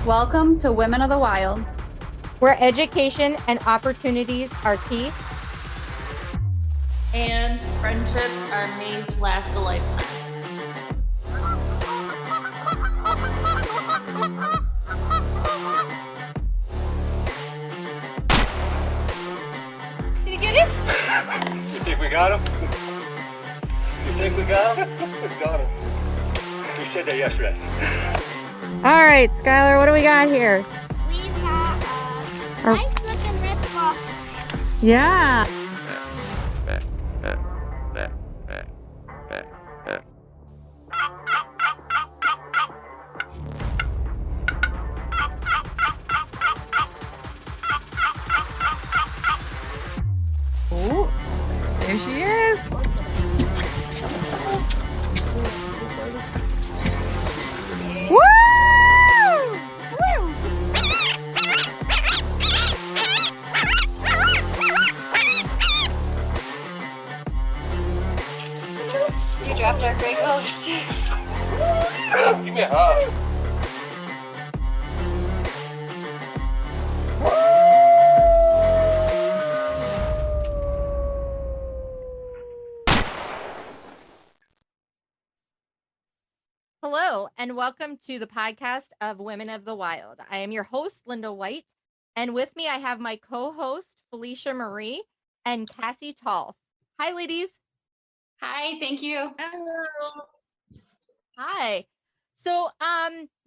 Welcome to Women of the Wild, where education and opportunities are key. And friendships are made to last a lifetime. Did you get it? You think we got him? You think we got him? We got him. We said that yesterday. All right, Skylar, what do we got here? We've got a nice looking rip-off. Yeah. Oh, there she is. Woo! You dropped our great ghost. Give me a hug. Hello, and welcome to the podcast of Women of the Wild. I am your host, Linda White, and with me I have my co-host, Felicia Marie, and Cassdiy Tolf. Hi, ladies. Hi, thank you. Hello. Hi. So,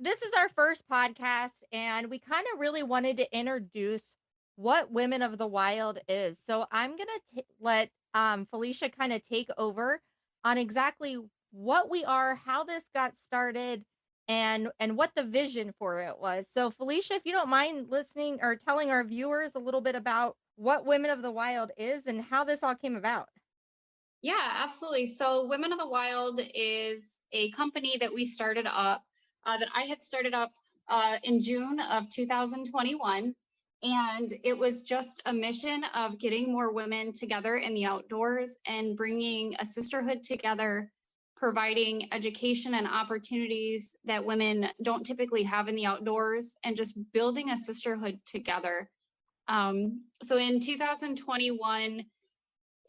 this is our first podcast, and we kind of really wanted to introduce what Women of the Wild is. So, I'm gonna let Felicia kind of take over on exactly what we are, how this got started, and what the vision for it was. So, Felicia, if you don't mind listening or telling our viewers a little bit about what Women of the Wild is and how this all came about. Yeah, absolutely. So, Women of the Wild is a company that we started up, that I had started up in June of 2021. And it was just a mission of getting more women together in the outdoors and bringing a sisterhood together, providing education and opportunities that women don't typically have in the outdoors, and just building a sisterhood together. So, in 2021,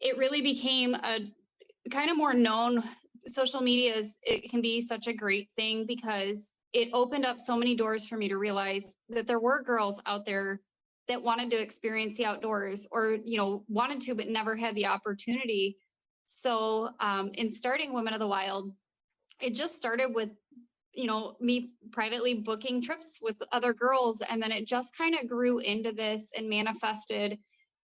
it really became a kind of more known. Social media it can be such a great thing because it opened up so many doors for me to realize that there were girls out there that wanted to experience the outdoors, or wanted to but never had the opportunity. So in starting Women of the Wild, it just started with me privately booking trips with other girls, and then it just kind of grew into this and manifested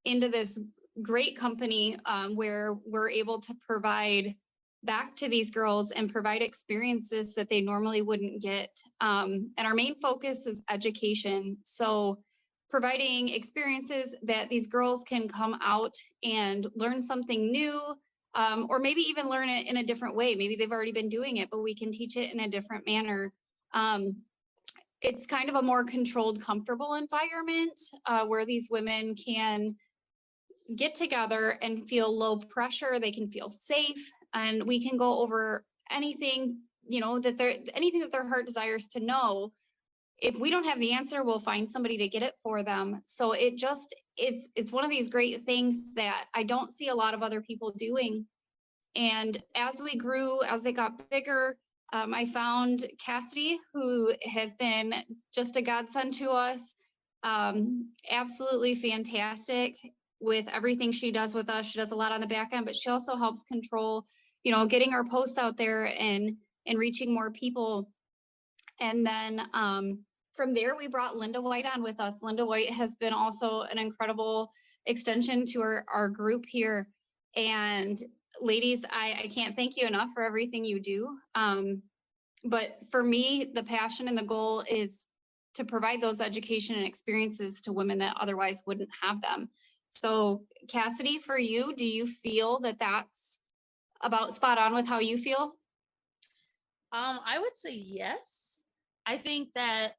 into this great company, where we're able to provide back to these girls and provide experiences that they normally wouldn't get. And our main focus is education. So providing experiences that these girls can come out and learn something new, or maybe even learn it in a different way. Maybe they've already been doing it, but we can teach it in a different manner. It's kind of a more controlled, comfortable environment, where these women can get together and feel low pressure. They can feel safe, and we can go over anything, anything that their heart desires to know. If we don't have the answer, we'll find somebody to get it for them. So it's one of these great things that I don't see a lot of other people doing. And as we grew, as it got bigger, I found Cassdiy, who has been just a godsend to us. Absolutely fantastic with everything she does with us. She does a lot on the back end, but she also helps control, getting our posts out there and reaching more people. And then from there, we brought Linda White on with us. Linda White has been also an incredible extension to our group here. And ladies, I can't thank you enough for everything you do. But for me, the passion and the goal is to provide those education and experiences to women that otherwise wouldn't have them. So Cassdiy, for you, do you feel that that's about spot on with how you feel? I would say yes. I think that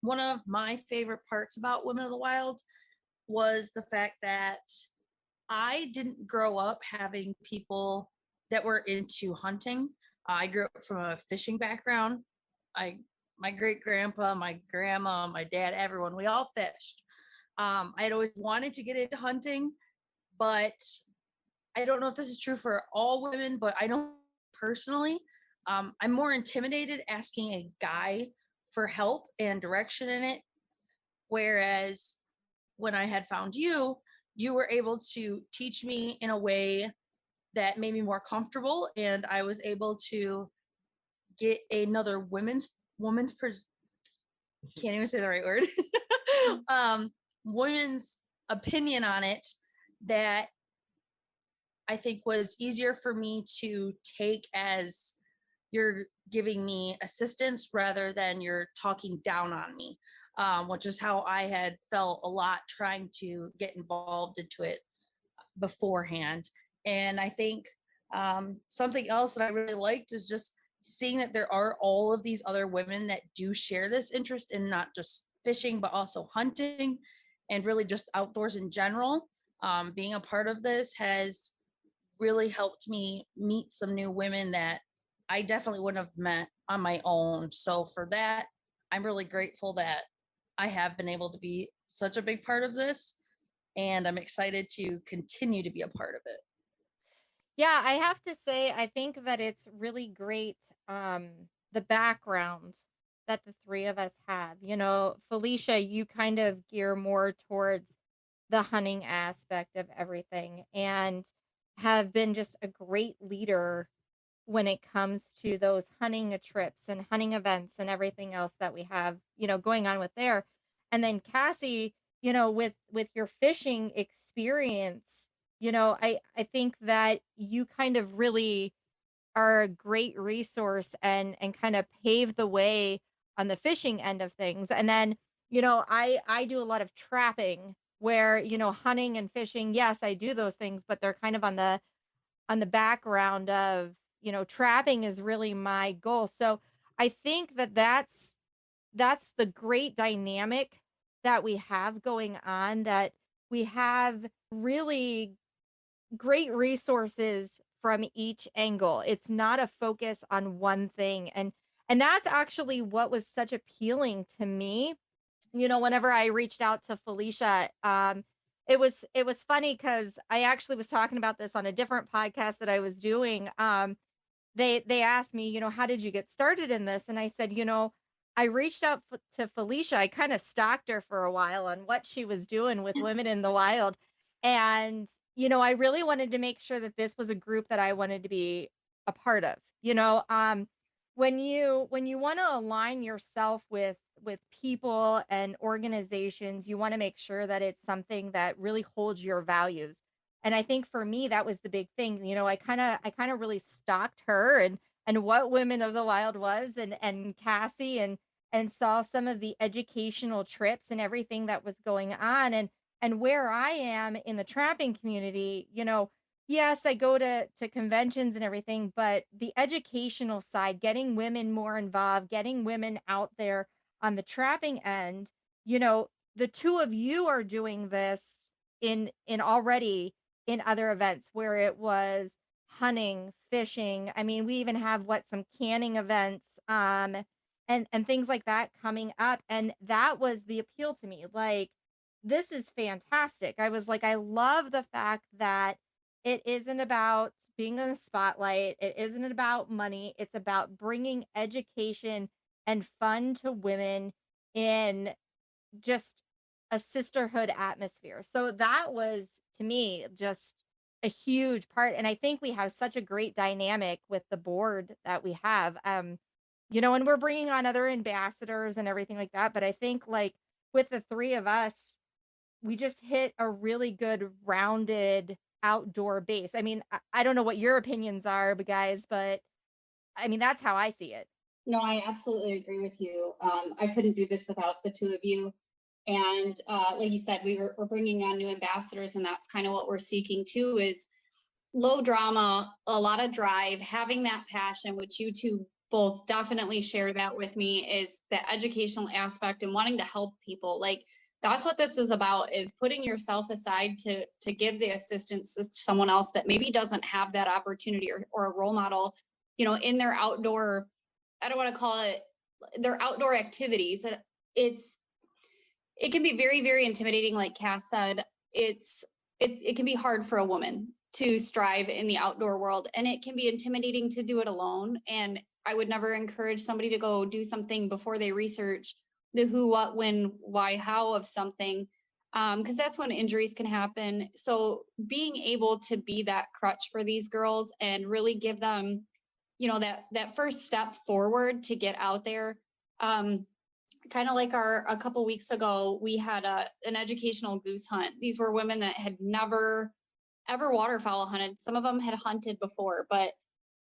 one of my favorite parts about Women of the Wild was the fact that I didn't grow up having people that were into hunting. I grew up from a fishing background. my great grandpa, my grandma, my dad, everyone, we all fished. I had always wanted to get into hunting, but I don't know if this is true for all women, but I know personally, I'm more intimidated asking a guy for help and direction in it. Whereas when I had found you, you were able to teach me in a way that made me more comfortable, and I was able to get another can't even say the right word, women's opinion on it that I think was easier for me to take as you're giving me assistance rather than you're talking down on me, which is how I had felt a lot trying to get involved into it beforehand. And I think something else that I really liked is just seeing that there are all of these other women that do share this interest in not just fishing, but also hunting and really just outdoors in general. Being a part of this has really helped me meet some new women that I definitely wouldn't have met on my own. So for that, I'm really grateful that I have been able to be such a big part of this, and I'm excited to continue to be a part of it. Yeah, I have to say, I think that it's really great, the background that the three of us have. You know, Felicia, you kind of gear more towards the hunting aspect of everything and have been just a great leader when it comes to those hunting trips and hunting events and everything else that we have, going on with there. And then Cassie, with your fishing experience, I think that you kind of really are a great resource and kind of pave the way on the fishing end of things. And then, I do a lot of trapping where, hunting and fishing, yes, I do those things, but they're kind of on the background of, trapping is really my goal. So I think that that's the great dynamic that we have going on, that we have really great resources from each angle. It's not a focus on one thing. And that's actually what was such appealing to me. Whenever I reached out to Felicia, it was funny because I actually was talking about this on a different podcast that I was doing. They asked me, how did you get started in this? And I said, I reached out to Felicia. I kind of stalked her for a while on what she was doing with Women in the Wild. And, I really wanted to make sure that this was a group that I wanted to be a part of. When you want to align yourself with people and organizations, you want to make sure that it's something that really holds your values. And I think for me, that was the big thing. I kind of really stalked her and what Women of the Wild was, and Cassie, and saw some of the educational trips and everything that was going on, and where I am in the trapping community. Yes, I go to conventions and everything, but the educational side, getting women more involved, getting women out there on the trapping end, the two of you are doing this in already in other events where it was hunting, fishing. I mean, we even have some canning events, and things like that coming up. And that was the appeal to me. Like, this is fantastic. I was like, I love the fact that it isn't about being in the spotlight. It isn't about money. It's about bringing education and fun to women in just a sisterhood atmosphere. So that was, to me, just a huge part. And I think we have such a great dynamic with the board that we have. And we're bringing on other ambassadors and everything like that. But I think, like, with the three of us, we just hit a really good rounded outdoor base. I mean, I don't know what your opinions are, but guys, but I mean, that's how I see it. No, I absolutely agree with you. I couldn't do this without the two of you. And like you said, we're bringing on new ambassadors, and that's kind of what we're seeking too, is low drama, a lot of drive, having that passion, which you two both definitely share that with me, is the educational aspect and wanting to help people. Like, that's what this is about, is putting yourself aside to give the assistance to someone else that maybe doesn't have that opportunity, or a role model, in their outdoor, I don't want to call it their outdoor activities. And it can be very, very intimidating. Like Cass said, it can be hard for a woman to strive in the outdoor world, and it can be intimidating to do it alone. And I would never encourage somebody to go do something before they research the who, what, when, why, how of something, because that's when injuries can happen. So being able to be that crutch for these girls and really give them, that first step forward to get out there. Kind of like a couple weeks ago, we had an educational goose hunt. These were women that had never ever waterfowl hunted. Some of them had hunted before, but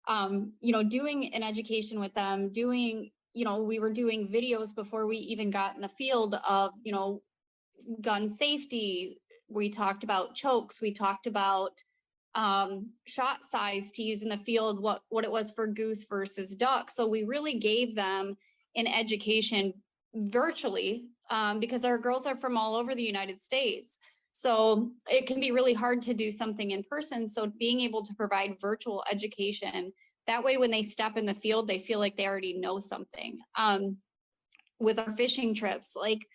doing an education with them, we were doing videos before we even got in the field of, gun safety. We talked about chokes. We talked about shot size to use in the field, what it was for goose versus duck. So we really gave them an education virtually, because our girls are from all over the United States. So it can be really hard to do something in person. So being able to provide virtual education, that way when they step in the field, they feel like they already know something. With our fishing trips, like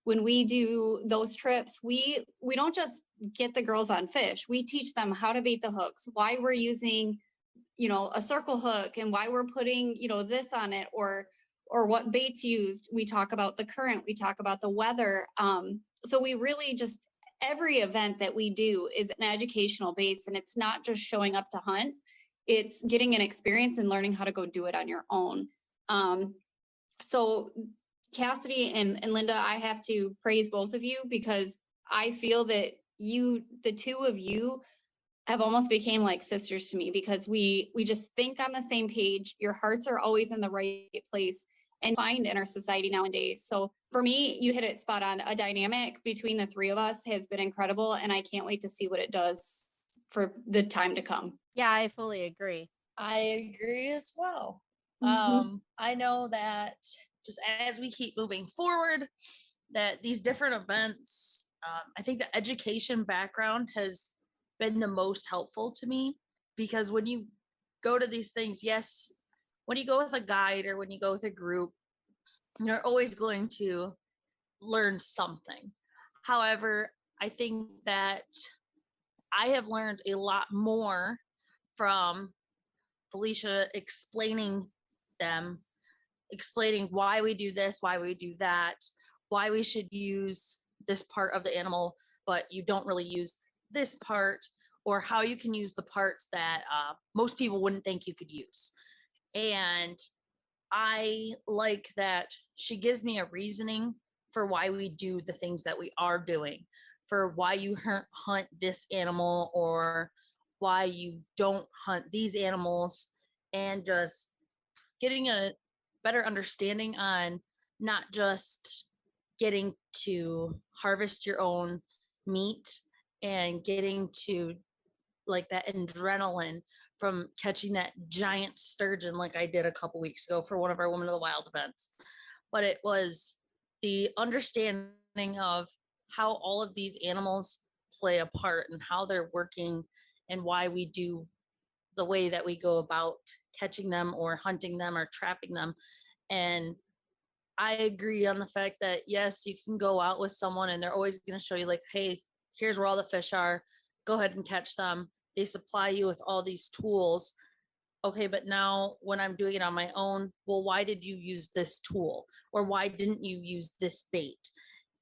when we do those trips, we don't just get the girls on fish. We teach them how to bait the hooks, why we're using, a circle hook, and why we're putting, this on it, or what baits used. We talk about the current, we talk about the weather. So we really just, every event that we do is an educational base, and it's not just showing up to hunt. It's getting an experience and learning how to go do it on your own. So Cassidy and Linda, I have to praise both of you, because I feel that the two of you have almost became like sisters to me, because we just think on the same page. Your hearts are always in the right place and find in our society nowadays. So for me, you hit it spot on. A dynamic between the three of us has been incredible, and I can't wait to see what it does for the time to come. Yeah, I fully agree. I agree as well. I know that just as we keep moving forward, that these different events, I think the education background has been the most helpful to me, because when you go to these things, yes, when you go with a guide or when you go with a group, you're always going to learn something. However, I think that I have learned a lot more from Felicia explaining why we do this, why we do that, why we should use this part of the animal, but you don't really use this part, or how you can use the parts that most people wouldn't think you could use. And I like that she gives me a reasoning for why we do the things that we are doing, for why you hunt this animal or why you don't hunt these animals, and just getting a better understanding on not just getting to harvest your own meat and getting to like that adrenaline from catching that giant sturgeon like I did a couple weeks ago for one of our Women of the Wild events. But it was the understanding of how all of these animals play a part and how they're working and why we do the way that we go about catching them or hunting them or trapping them. And I agree on the fact that, yes, you can go out with someone and they're always going to show you like, hey, here's where all the fish are. Go ahead and catch them. They supply you with all these tools. Okay, but now when I'm doing it on my own, well, why did you use this tool? Or why didn't you use this bait?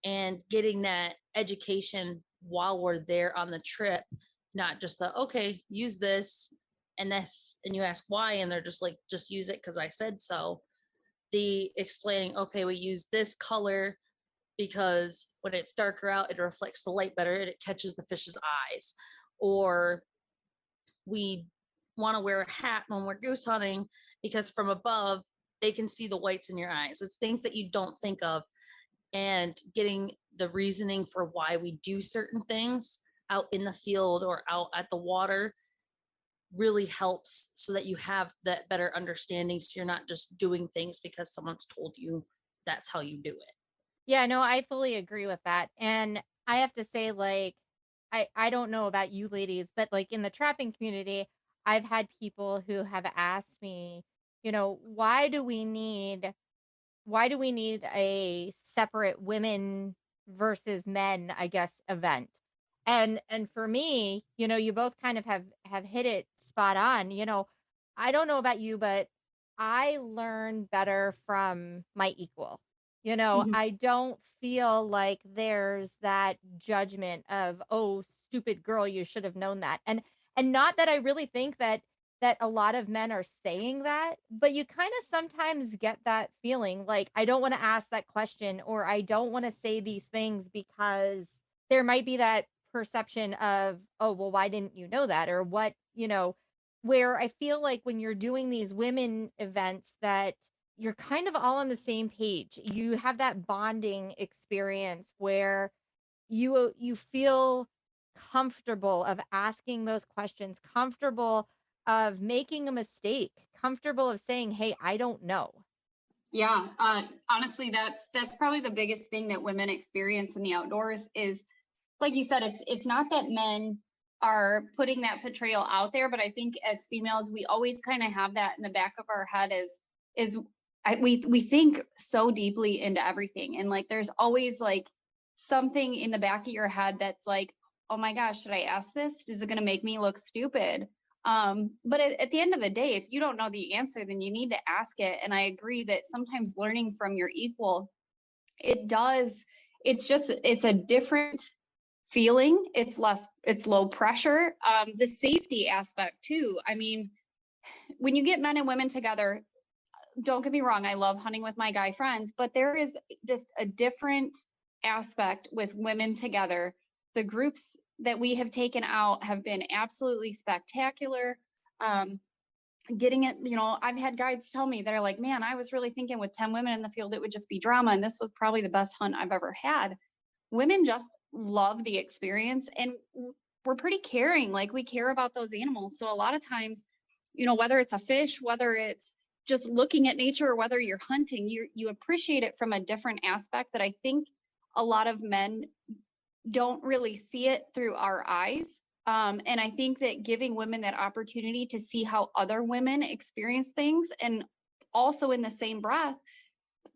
And getting that education while we're there on the trip, not just the, okay, use this and you ask why, and they're just like, just use it because I said so. The explaining, okay, we use this color because when it's darker out, it reflects the light better and it catches the fish's eyes. Or we want to wear a hat when we're goose hunting because from above, they can see the whites in your eyes. It's things that you don't think of. And getting the reasoning for why we do certain things out in the field or out at the water really helps, so that you have that better understanding, so you're not just doing things because someone's told you that's how you do it. Yeah, no, I fully agree with that. And I have to say, like, I don't know about you ladies, but like in the trapping community, I've had people who have asked me, why do we need why do we need a separate women versus men, I guess, event? And for me, you both kind of have hit it spot on. I don't know about you, but I learn better from my equal. Mhm. I don't feel like there's that judgment of, oh, stupid girl, you should have known that. And not that I really think that a lot of men are saying that, but you kind of sometimes get that feeling like I don't want to ask that question, or I don't want to say these things because there might be that perception of, oh, well, why didn't you know that? Or what, where I feel like when you're doing these women events that you're kind of all on the same page. You have that bonding experience where you feel comfortable of asking those questions, comfortable of making a mistake, comfortable of saying, "Hey, I don't know." Yeah, honestly, that's probably the biggest thing that women experience in the outdoors is, like you said, it's not that men are putting that portrayal out there, but I think as females, we always kind of have that in the back of our head we think so deeply into everything, and like there's always like something in the back of your head that's like, oh my gosh, should I ask this? Is it going to make me look stupid? But at the end of the day, if you don't know the answer, then you need to ask it. And I agree that sometimes learning from your equal, it does, it's a different feeling. It's low pressure. The safety aspect too. I mean, when you get men and women together, don't get me wrong, I love hunting with my guy friends, but there is just a different aspect with women together. The groups that we have taken out have been absolutely spectacular. Um, Getting it, I've had guides tell me, they're like, man, I was really thinking with 10 women in the field, it would just be drama. And this was probably the best hunt I've ever had. Women just love the experience, and we're pretty caring. Like, we care about those animals. So a lot of times, whether it's a fish, whether it's just looking at nature, or whether you're hunting, you appreciate it from a different aspect that I think a lot of men don't really see it through our eyes. And I think that giving women that opportunity to see how other women experience things, and also in the same breath,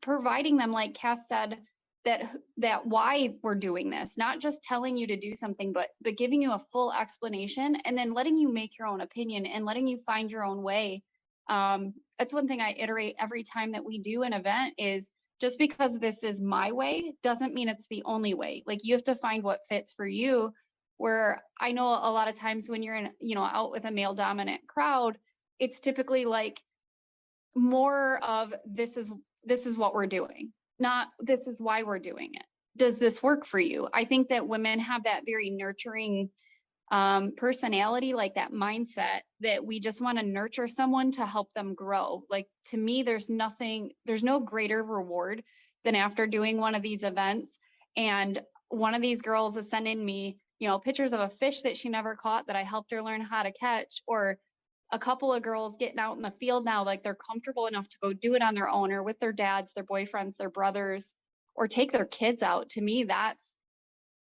providing them, like Cass said, that why we're doing this, not just telling you to do something, but giving you a full explanation, and then letting you make your own opinion and letting you find your own way. That's one thing I iterate every time that we do an event is, just because this is my way doesn't mean it's the only way. Like, you have to find what fits for you. Where I know a lot of times when you're out with a male dominant crowd, it's typically like more of, this is what we're doing, not this is why we're doing it. Does this work for you? I think that women have that very nurturing personality, like that mindset that we just want to nurture someone to help them grow. Like, to me, there's no greater reward than after doing one of these events and one of these girls is sending me, pictures of a fish that she never caught that I helped her learn how to catch, or a couple of girls getting out in the field now, like they're comfortable enough to go do it on their own, or with their dads, their boyfriends, their brothers, or take their kids out. To me, that's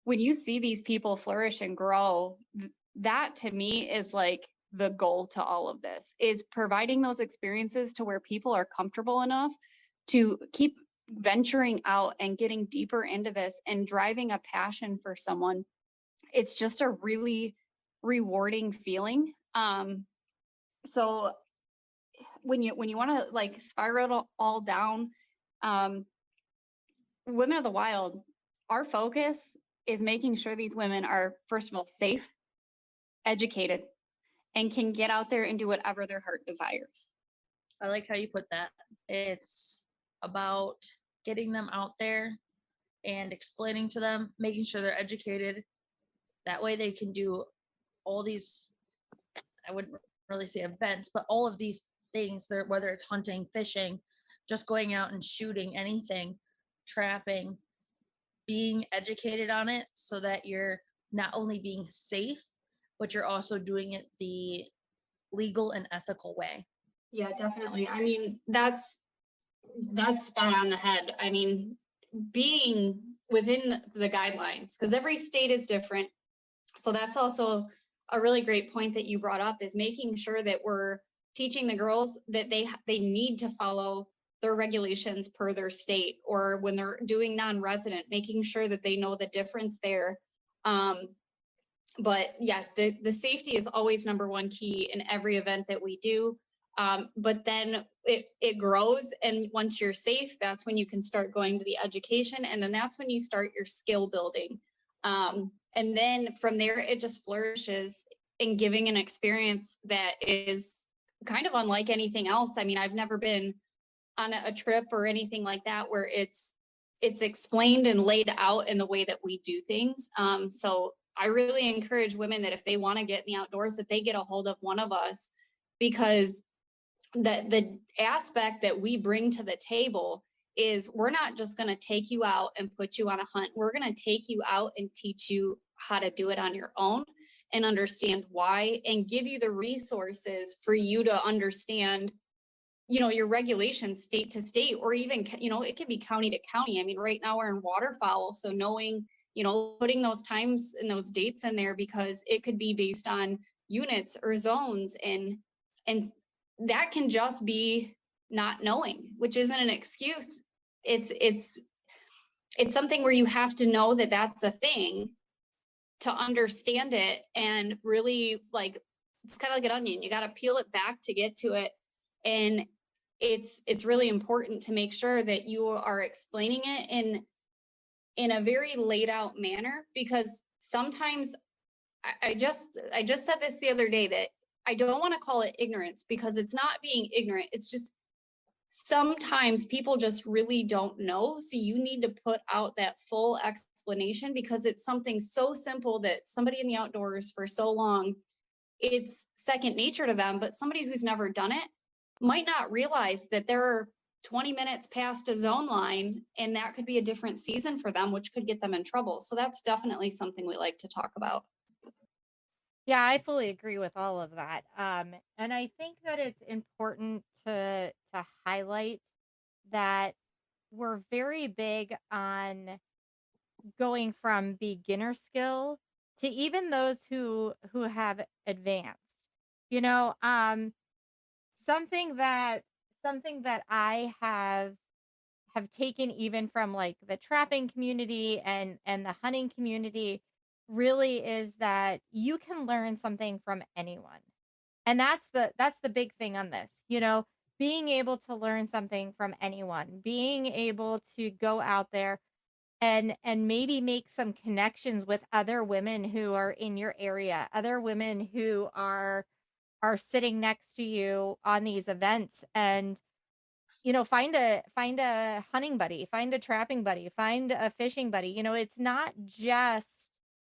when you see these people flourish and grow, that to me is like the goal to all of this, is providing those experiences to where people are comfortable enough to keep venturing out and getting deeper into this and driving a passion for someone. It's just a really rewarding feeling. So when you want to like spiral it all down, Women of the Wild, our focus is making sure these women are, first of all, safe, educated, and can get out there and do whatever their heart desires. I like how you put that. It's about getting them out there and explaining to them, making sure they're educated. That way they can do all these, I wouldn't really say events, but all of these things, whether it's hunting, fishing, just going out and shooting, anything, trapping, being educated on it, so that you're not only being safe, but you're also doing it the legal and ethical way. Yeah, definitely. I mean, that's spot on the head. I mean, being within the guidelines, because every state is different. So that's also a really great point that you brought up, is making sure that we're teaching the girls that they need to follow their regulations per their state, or when they're doing non-resident, making sure that they know the difference there. But yeah, the safety is always number one key in every event that we do. But then it grows, and once you're safe, that's when you can start going to the education, and then that's when you start your skill building. And then from there, it just flourishes in giving an experience that is kind of unlike anything else. I mean, I've never been on a trip or anything like that where it's explained and laid out in the way that we do things. So I really encourage women that if they want to get in the outdoors, that they get a hold of one of us, because the aspect that we bring to the table is we're not just going to take you out and put you on a hunt. We're going to take you out and teach you how to do it on your own and understand why, and give you the resources for you to understand, you know, your regulations state to state, or even, you know, it can be county to county. I mean, right now we're in waterfowl. So knowing, you know, putting those times and those dates in there, because it could be based on units or zones, and that can just be not knowing, which isn't an excuse. It's something where you have to know that that's a thing to understand it, and really, like, it's kind of like an onion. You got to peel it back to get to it. And it's really important to make sure that you are explaining it in a very laid out manner, because sometimes I just said this the other day, that I don't want to call it ignorance, because it's not being ignorant. It's just sometimes people just really don't know. So you need to put out that full explanation, because it's something so simple that somebody in the outdoors for so long, it's second nature to them. But somebody who's never done it might not realize that they're 20 minutes past a zone line, and that could be a different season for them, which could get them in trouble. So that's definitely something we like to talk about. Yeah, I fully agree with all of that. And I think that it's important to highlight that we're very big on going from beginner skill to even those who have advanced. You know, something that something that I have taken even from like the trapping community and the hunting community really is that you can learn something from anyone. And that's the big thing on this. You know, being able to learn something from anyone, being able to go out there and maybe make some connections with other women who are in your area, other women who are sitting next to you on these events, and you know, find a hunting buddy, find a trapping buddy, find a fishing buddy. You know, it's not just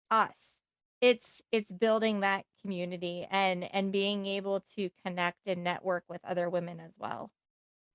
us. It's building that community and being able to connect and network with other women as well.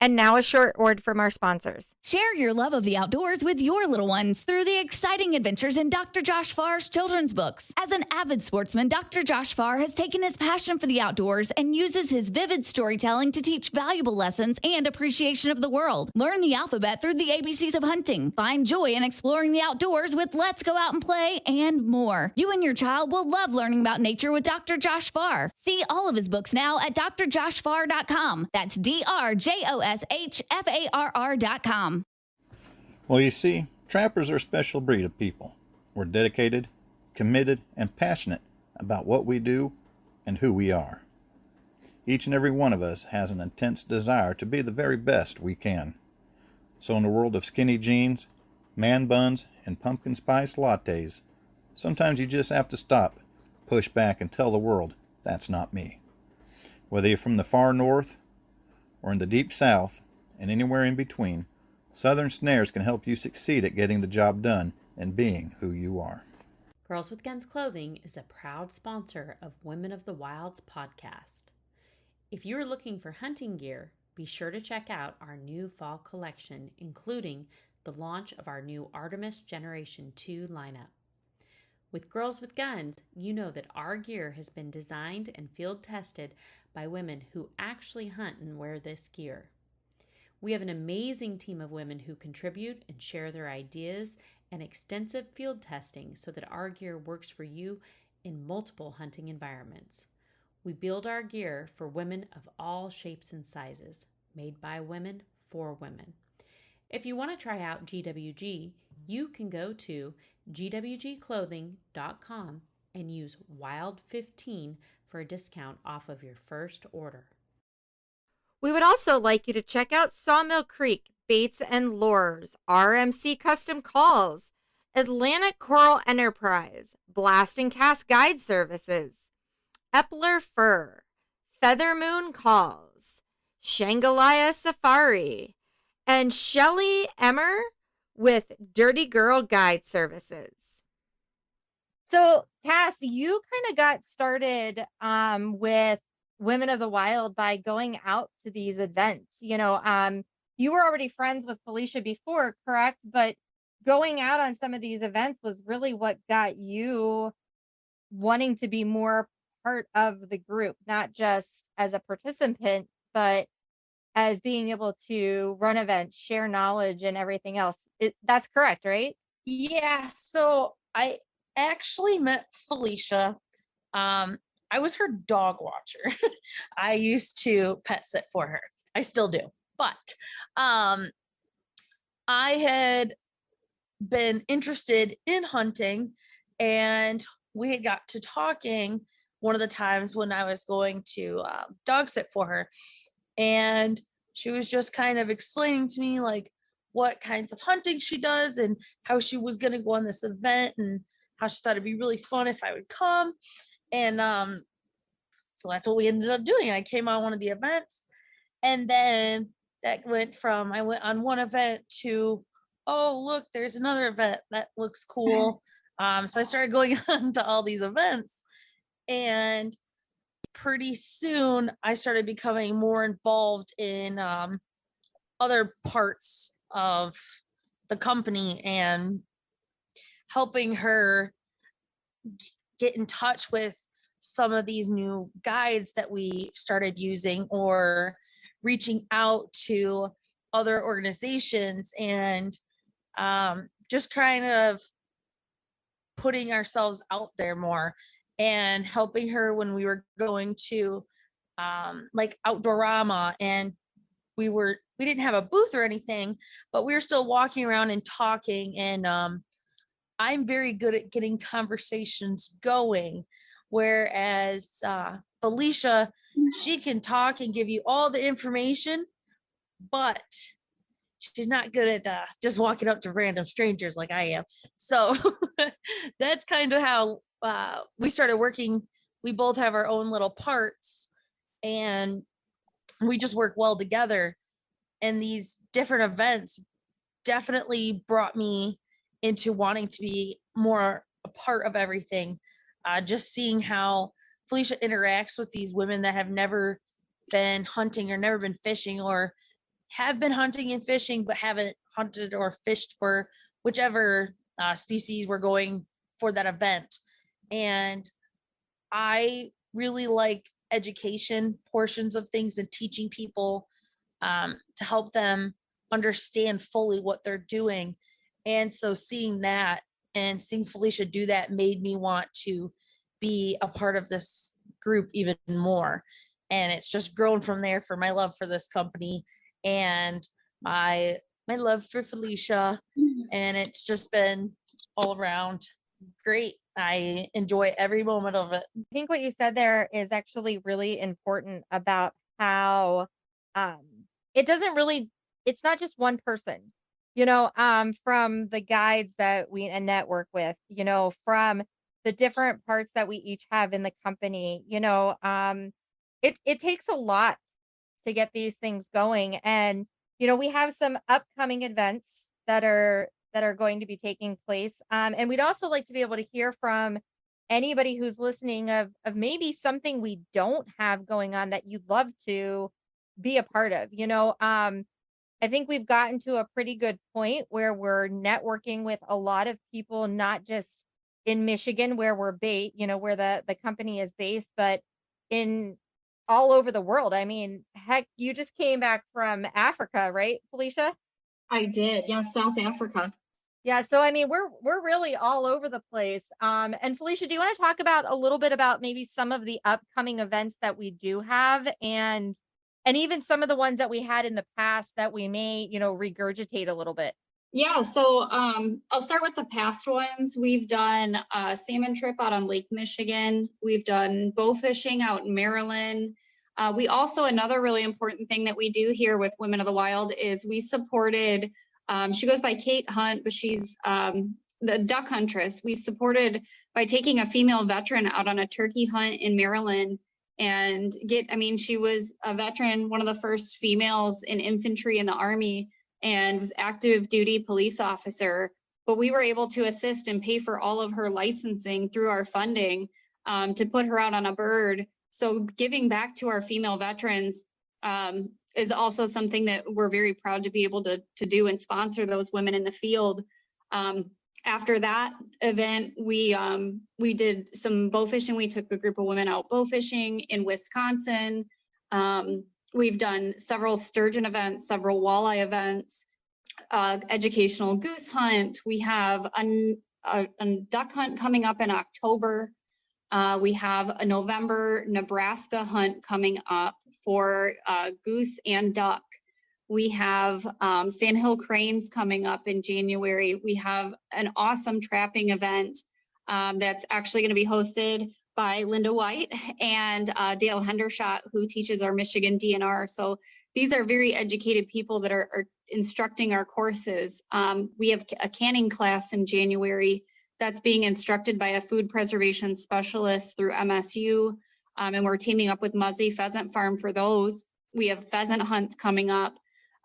And now a short word from our sponsors. Share your love of the outdoors with your little ones through the exciting adventures in Dr. Josh Farr's children's books. As an avid sportsman, Dr. Josh Farr has taken his passion for the outdoors and uses his vivid storytelling to teach valuable lessons and appreciation of the world. Learn the alphabet through the ABCs of hunting. Find joy in exploring the outdoors with Let's Go Out and Play and more. You and your child will love learning about nature with Dr. Josh Farr. See all of his books now at drjoshfarr.com. That's drjoshfarr.com. Well, you see, trappers are a special breed of people. We're dedicated, committed, and passionate about what we do and who we are. Each and every one of us has an intense desire to be the very best we can. So in the world of skinny jeans, man buns, and pumpkin spice lattes, sometimes you just have to stop, push back, and tell the world, that's not me. Whether you're from the far north or in the deep south and anywhere in between, Southern Snares can help you succeed at getting the job done and being who you are. Girls with Guns Clothing is a proud sponsor of Women of the Wilds podcast. If you are looking for hunting gear, be sure to check out our new fall collection, including the launch of our new Artemis Generation 2 lineup. With Girls with Guns, you know that our gear has been designed and field tested by women who actually hunt and wear this gear. We have an amazing team of women who contribute and share their ideas and extensive field testing so that our gear works for you in multiple hunting environments. We build our gear for women of all shapes and sizes, made by women for women. If you want to try out GWG, you can go to gwgclothing.com and use WILD15 for a discount off of your first order. We would also like you to check out Sawmill Creek, Baits and Lures, RMC Custom Calls, Atlantic Coral Enterprise, Blast and Cast Guide Services, Epler Fur, Feather Moon Calls, Shangalaya Safari, and Shelly Emmer with Dirty Girl Guide Services. So, Cass, you kind of got started with Women of the Wild by going out to these events. You were already friends with Felicia before, correct? But going out on some of these events was really what got you wanting to be more part of the group, not just as a participant, but as being able to run events, share knowledge, and everything else. That's correct, right? Yeah, so I actually met Felicia. I was her dog watcher. I used to pet sit for her. I still do. But I had been interested in hunting, and we had got to talking one of the times when I was going to dog sit for her. And she was just kind of explaining to me like what kinds of hunting she does and how she was going to go on this event and how she thought it'd be really fun if I would come. And so that's what we ended up doing. I came on one of the events, and then that went from I went on one event to, oh, look, there's another event that looks cool. So I started going on to all these events, and pretty soon I started becoming more involved in other parts of the company and helping her get in touch with some of these new guides that we started using, or reaching out to other organizations, and just kind of putting ourselves out there more, and helping her when we were going to like Outdoorama, and we didn't have a booth or anything, but we were still walking around and talking, and I'm very good at getting conversations going, whereas Felicia, she can talk and give you all the information, but she's not good at just walking up to random strangers like I am. So that's kind of how we started working. We both have our own little parts, and we just work well together. And these different events definitely brought me into wanting to be more a part of everything. Just seeing how Felicia interacts with these women that have never been hunting or never been fishing, or have been hunting and fishing but haven't hunted or fished for whichever species we're going for that event. And I really like education portions of things and teaching people to help them understand fully what they're doing. And so seeing that and seeing Felicia do that made me want to be a part of this group even more. And it's just grown from there for my love for this company and my love for Felicia. And it's just been all around great. I enjoy every moment of it. I think what you said there is actually really important about how it's not just one person, from the guides that we network with, from the different parts that we each have in the company, it takes a lot to get these things going. And, we have some upcoming events that are going to be taking place. And we'd also like to be able to hear from anybody who's listening of maybe something we don't have going on that you'd love to be a part of. I think we've gotten to a pretty good point where we're networking with a lot of people, not just in Michigan where we're based, where the company is based, but in all over the world. I mean, heck, you just came back from Africa, right, Felicia? I did. Yes, South Africa. Yeah, so I mean, we're really all over the place. And Felicia, do you want to talk about a little bit about maybe some of the upcoming events that we do have, and and even some of the ones that we had in the past that we may, regurgitate a little bit. Yeah, so I'll start with the past ones. We've done a salmon trip out on Lake Michigan. We've done bow fishing out in Maryland. We also, another really important thing that we do here with Women of the Wild is we supported, she goes by Kate Hunt, but she's the duck huntress. We supported by taking a female veteran out on a turkey hunt in Maryland and she was a veteran, one of the first females in infantry in the Army, and was active duty police officer, but we were able to assist and pay for all of her licensing through our funding to put her out on a bird. So giving back to our female veterans is also something that we're very proud to be able to do and sponsor those women in the field. After that event, we did some bow fishing. We took a group of women out bow fishing in Wisconsin. We've done several sturgeon events, several walleye events, educational goose hunt. We have a duck hunt coming up in October. We have a November Nebraska hunt coming up for goose and duck. We have sandhill cranes coming up in January. We have an awesome trapping event that's actually going to be hosted by Linda White and Dale Hendershot, who teaches our Michigan DNR. So these are very educated people that are instructing our courses. We have a canning class in January that's being instructed by a food preservation specialist through MSU. And we're teaming up with Muzzy Pheasant Farm for those. We have pheasant hunts coming up.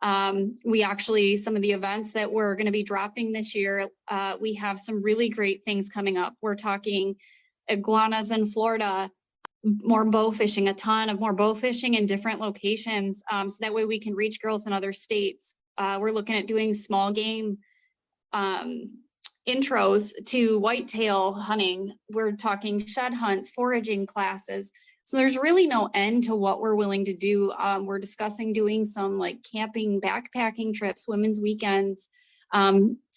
Some of the events that we're going to be dropping this year, we have some really great things coming up. We're talking iguanas in Florida, more bow fishing, a ton of more bow fishing in different locations. So that way we can reach girls in other states. We're looking at doing small game intros to whitetail hunting. We're talking shed hunts, foraging classes. So there's really no end to what we're willing to do. We're discussing doing some like camping, backpacking trips, women's weekends.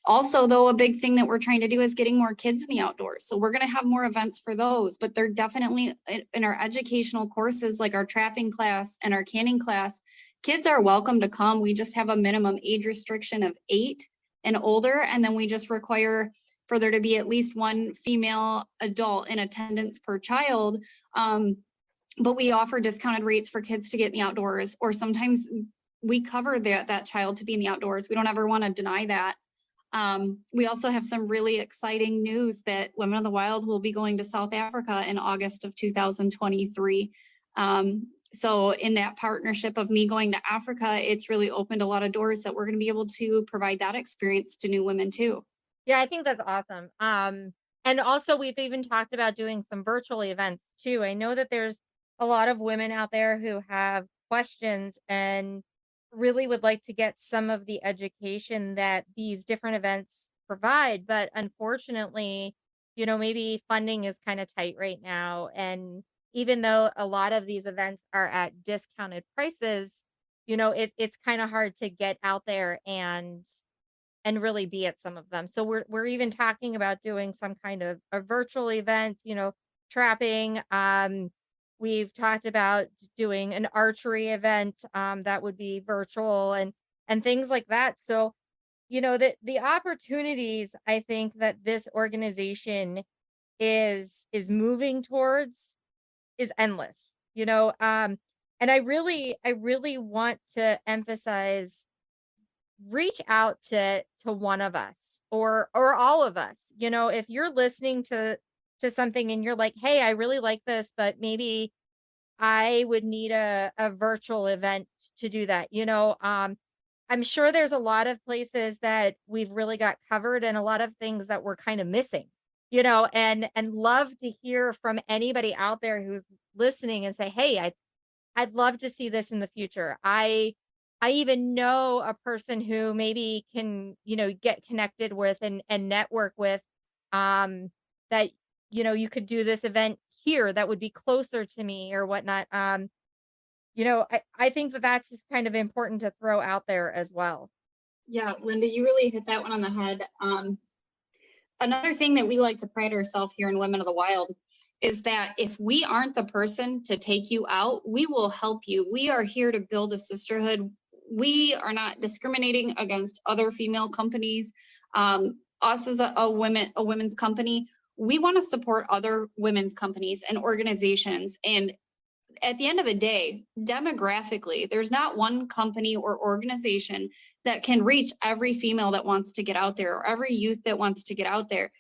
Also, though, a big thing that we're trying to do is getting more kids in the outdoors. So we're going to have more events for those, but they're definitely in our educational courses, like our trapping class and our canning class. Kids are welcome to come. We just have a minimum age restriction of 8 and older. And then we just require for there to be at least one female adult in attendance per child. But we offer discounted rates for kids to get in the outdoors, or sometimes we cover that child to be in the outdoors. We don't ever want to deny that. We also have some really exciting news that Women of the Wild will be going to South Africa in August of 2023. So in that partnership of me going to Africa, it's really opened a lot of doors that we're going to be able to provide that experience to new women too. Yeah, I think that's awesome. And also we've even talked about doing some virtual events too. I know that there's a lot of women out there who have questions and really would like to get some of the education that these different events provide. But unfortunately, maybe funding is kind of tight right now. And even though a lot of these events are at discounted prices, it's kind of hard to get out there and really be at some of them. So we're even talking about doing some kind of a virtual event, trapping. We've talked about doing an archery event that would be virtual and things like that. So, the opportunities I think that this organization is moving towards is endless, and I really want to emphasize, reach out to one of us or all of us. If you're listening to something and you're like, hey, I really like this, but maybe I would need a virtual event to do that. I'm sure there's a lot of places that we've really got covered and a lot of things that we're kind of missing, and love to hear from anybody out there who's listening and say, hey, I'd love to see this in the future. I even know a person who maybe can, get connected with and network with, that, you could do this event here that would be closer to me or whatnot. I think that that's just kind of important to throw out there as well. Yeah, Linda, you really hit that one on the head. Another thing that we like to pride ourselves here in Women of the Wild is that if we aren't the person to take you out, we will help you. We are here to build a sisterhood. We are not discriminating against other female companies. Us as a women's company, we want to support other women's companies and organizations. And at the end of the day, demographically, there's not one company or organization that can reach every female that wants to get out there, or every youth that wants to get out there.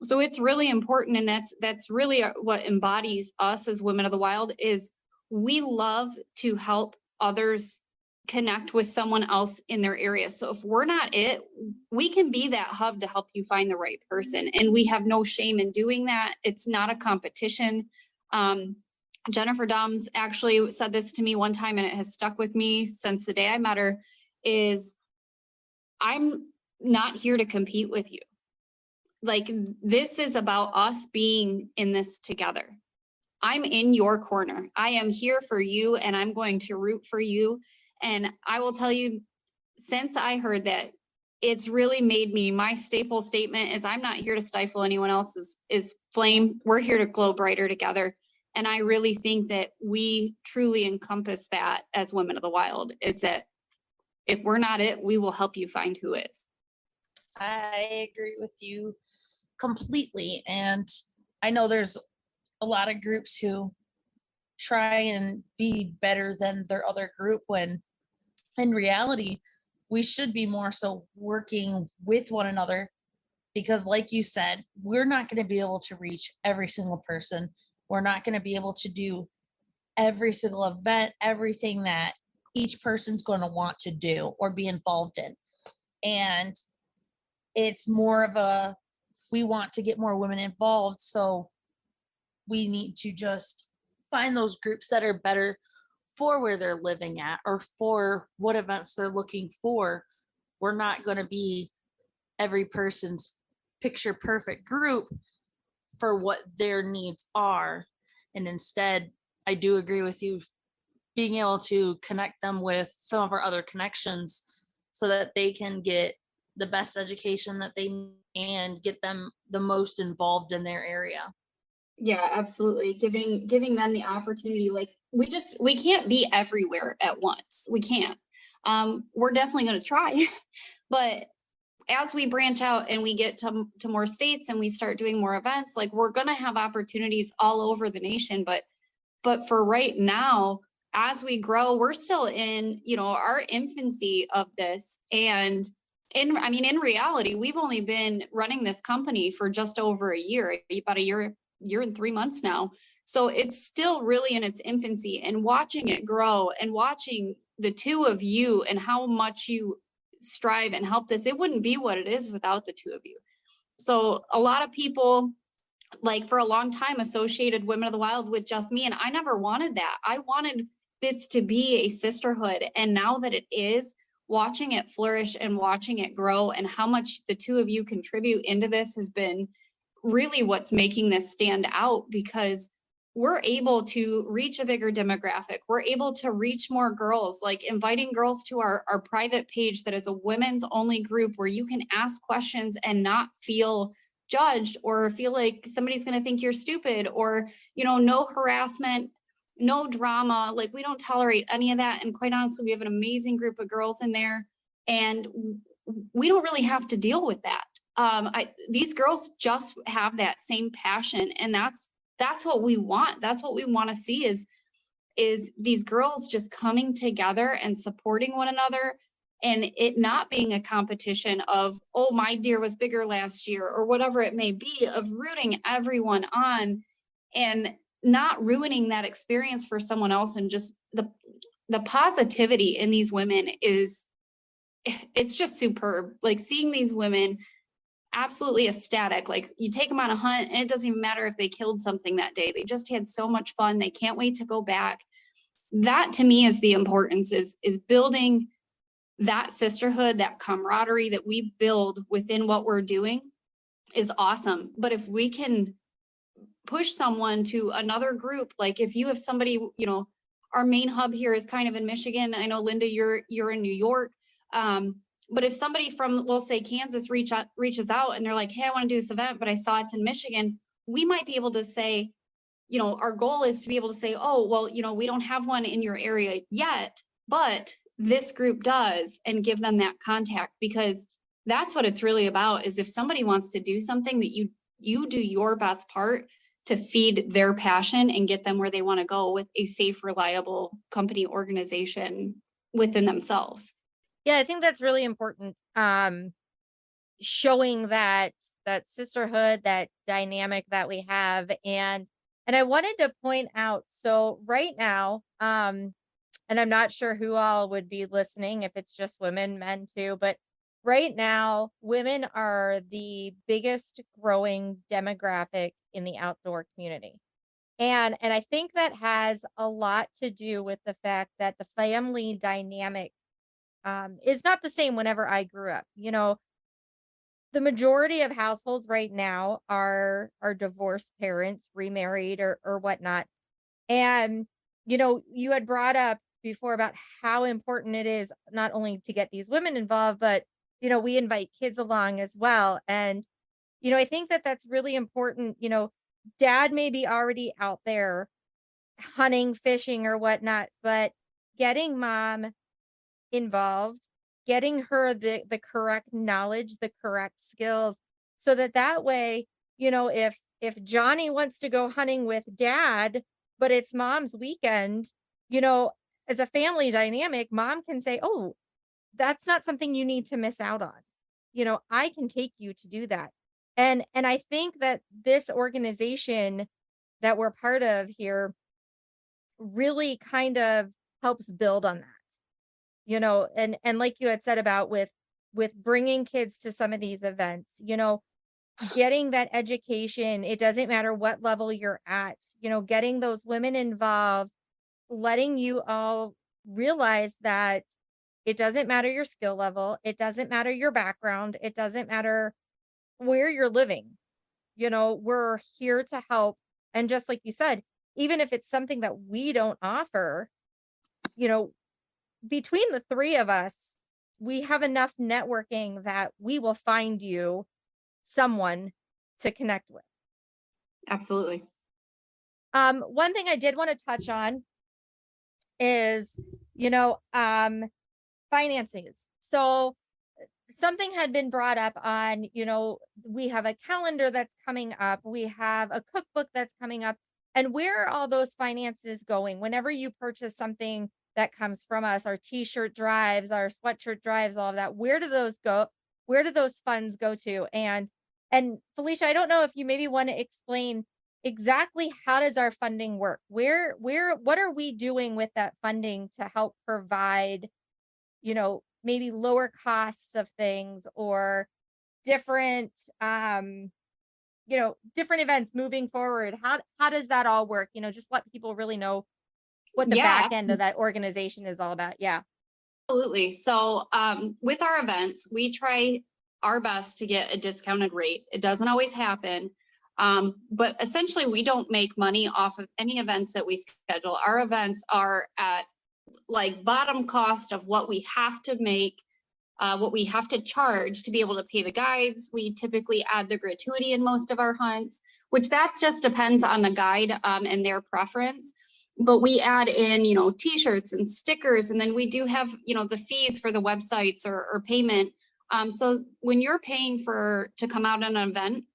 So it's really important, and that's really what embodies us as Women of the Wild. Is we love to help others connect with someone else in their area. So if we're not it, we can be that hub to help you find the right person, and we have no shame in doing that. It's not a competition. Jennifer Doms actually said this to me one time, and it has stuck with me since the day I met her, is I'm not here to compete with you. Like, this is about us being in this together. I'm in your corner. I am here for you, and I'm going to root for you. And I will tell you, since I heard that, it's really made me, my staple statement is, I'm not here to stifle anyone else's flame. We're here to glow brighter together. And I really think that we truly encompass that as Women of the Wild, is that if we're not it, we will help you find who is. I agree with you completely. And I know there's a lot of groups who try and be better than their other group, when in reality, we should be more so working with one another, because like you said, we're not going to be able to reach every single person. We're not going to be able to do every single event, everything that each person's going to want to do or be involved in. And it's more of a, we want to get more women involved. So we need to just find those groups that are better for where they're living at, or for what events they're looking for. We're not going to be every person's picture perfect group for what their needs are. And instead, I do agree with you, being able to connect them with some of our other connections so that they can get the best education that they need and get them the most involved in their area. Yeah, absolutely. Giving them the opportunity. Like, we can't be everywhere at once. We can't. We're definitely going to try, but as we branch out and we get to more states and we start doing more events, like, we're going to have opportunities all over the nation. But for right now, as we grow, we're still in, our infancy of this. And in reality, we've only been running this company for just over a year, about a year and 3 months now. So it's still really in its infancy, and watching it grow and watching the two of you and how much you strive and help this, it wouldn't be what it is without the two of you. So a lot of people, like, for a long time, associated Women of the Wild with just me, and I never wanted that. I wanted this to be a sisterhood. And now that it is, watching it flourish and watching it grow, and how much the two of you contribute into this has been really what's making this stand out, because we're able to reach a bigger demographic. We're able to reach more girls, like inviting girls to our private page that is a women's only group, where you can ask questions and not feel judged or feel like somebody's going to think you're stupid, or, no harassment, no drama. Like, we don't tolerate any of that. And quite honestly, we have an amazing group of girls in there, and we don't really have to deal with that. These girls just have that same passion, and that's what we want. That's what we want to see, is these girls just coming together and supporting one another, and it not being a competition of, oh, my deer was bigger last year, or whatever it may be, of rooting everyone on and not ruining that experience for someone else. And just the positivity in these women it's just superb. Like, seeing these women absolutely ecstatic. Like, you take them on a hunt and it doesn't even matter if they killed something that day. They just had so much fun. They can't wait to go back. That, to me, is the importance, is building that sisterhood, that camaraderie that we build within what we're doing is awesome. But if we can push someone to another group, like if you have somebody, our main hub here is kind of in Michigan. I know, Linda, you're in New York. But if somebody from, we'll say, Kansas reaches out and they're like, hey, I want to do this event, but I saw it's in Michigan, we might be able to say, our goal is to be able to say, oh, well, we don't have one in your area yet, but this group does, and give them that contact, because that's what it's really about. Is if somebody wants to do something, that you do your best part to feed their passion and get them where they want to go with a safe, reliable company organization within themselves. Yeah, I think that's really important. Showing that sisterhood, that dynamic that we have. And I wanted to point out, so right now, and I'm not sure who all would be listening, if it's just women, men too, but right now, women are the biggest growing demographic in the outdoor community. And I think that has a lot to do with the fact that the family dynamic is not the same whenever I grew up. The majority of households right now are divorced parents, remarried or whatnot. And you had brought up before about how important it is not only to get these women involved, but we invite kids along as well. And I think that that's really important. Dad may be already out there hunting, fishing, or whatnot, but getting mom involved, getting her the correct knowledge, the correct skills, so that way, if Johnny wants to go hunting with dad, but it's mom's weekend, you know, as a family dynamic, mom can say, "Oh, that's not something you need to miss out on. I can take you to do that." And I think that this organization that we're part of here really kind of helps build on that. And like you had said about with bringing kids to some of these events, getting that education, it doesn't matter what level you're at, getting those women involved, letting you all realize that it doesn't matter your skill level, it doesn't matter your background, it doesn't matter where you're living. We're here to help. And just like you said, even if it's something that we don't offer, you know, between the three of us, we have enough networking that we will find you someone to connect with. Absolutely. One thing I did want to touch on is, finances. So something had been brought up on, we have a calendar that's coming up, we have a cookbook that's coming up, and where are all those finances going? Whenever you purchase something that comes from us, our t-shirt drives, our sweatshirt drives, all of that, where do those go? Where do those funds go to? And Felicia, I don't know if you maybe want to explain exactly how does our funding work? What are we doing with that funding to help provide, maybe lower costs of things, or different, different events moving forward? How does that all work? Just let people really know what the Yeah. back end of that organization is all about. Yeah. Absolutely. So with our events, we try our best to get a discounted rate. It doesn't always happen. But essentially, we don't make money off of any events that we schedule. Our events are at like bottom cost of what we have to make, what we have to charge to be able to pay the guides. We typically add the gratuity in most of our hunts, which that just depends on the guide and their preference. But we add in, t-shirts and stickers, and then we do have, the fees for the websites or payment. So when you're paying to come out on an event,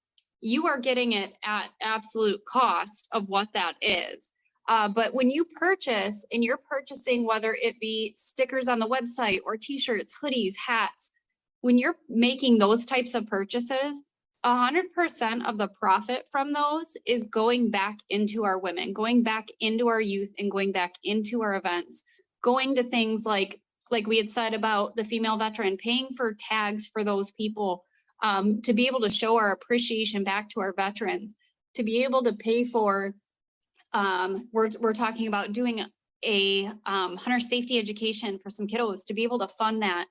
you are getting it at absolute cost of what that is. But when you purchase, and you're purchasing, whether it be stickers on the website or t-shirts, hoodies, hats, when you're making those types of purchases, 100% of the profit from those is going back into our women, going back into our youth, and going back into our events, going to things like we had said about the female veteran, paying for tags for those people, to be able to show our appreciation back to our veterans, to be able to pay for, we're talking about doing a hunter safety education for some kiddos, to be able to fund that.